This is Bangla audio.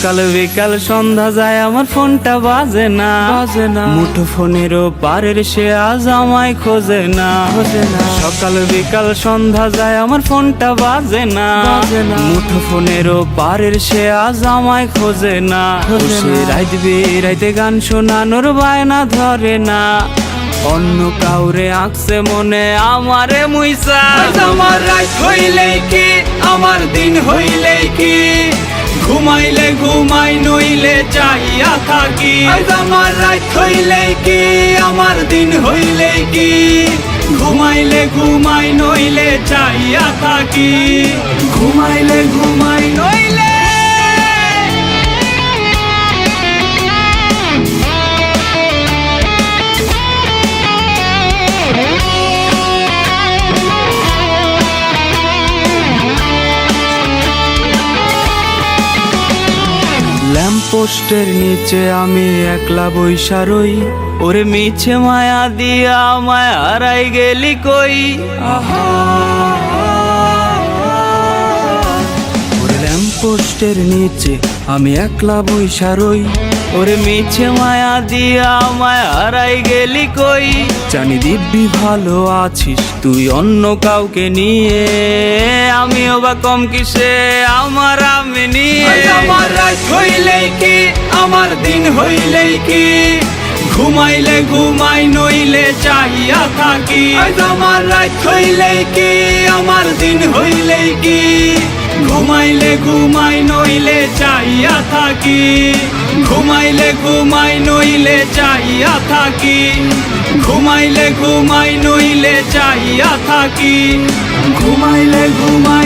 সকাল বিকাল সন্ধ্যা যায় আমার ফোনটা বাজে না মুঠো ফোনেরও পারের সে আজ আমায় খোঁজে না সকাল বিকাল সন্ধ্যা যায় আমার ফোনটা বাজে না মুঠো ফোনেরও পারের সে আজ আমায় খোঁজে না সে রাইতে গান শোনানোর বায়না ধরে না অন্য কাউরে আঁকছে মনে আমারে মুইসা আমার রাত হইলেই কি আমার দিন হইলেই কি ঘুমাইলে ঘুমাই নইলে চাইয়া থাকি আমার রাত হইলেই কি আমার দিন হইলেই কি ঘুমাইলে ঘুমাই নইলে চাইয়া থাকি ঘুমাইলে ঘুমাই নইলে ল্যাম্পপোস্টের নিচে আমি একলা বইসা রই ওরে মিছে মায়া দিয়া আমায় হারাই গেলি কই ওরে ল্যাম্পপোস্টের নিচে আমি একলা বইসা রই ওরে মিছে মায়া দিয়া আমায় হারাই গেলি কই জানি দিব্যি ভালো আছিস তুই অন্য কাউকে নিয়ে আমিও বা কম কিসে আমার আমি নিয়ে আমার রাত হইলেই কি আমার দিন হইলেই কি ঘুমাইলে ঘুমাই নইলে চাইয়া থাকি আমার রাত হইলেই কি আমার দিন হইলেই কি ঘুমাইলে ঘুমাই নইলে চাইয়া থাকি ঘুমাইলে ঘুমাই নইলে চাইয়া থাকি ঘুমাইলে ঘুমাই নইলে চাইয়া থাকি ঘুমাইলে ঘুমাই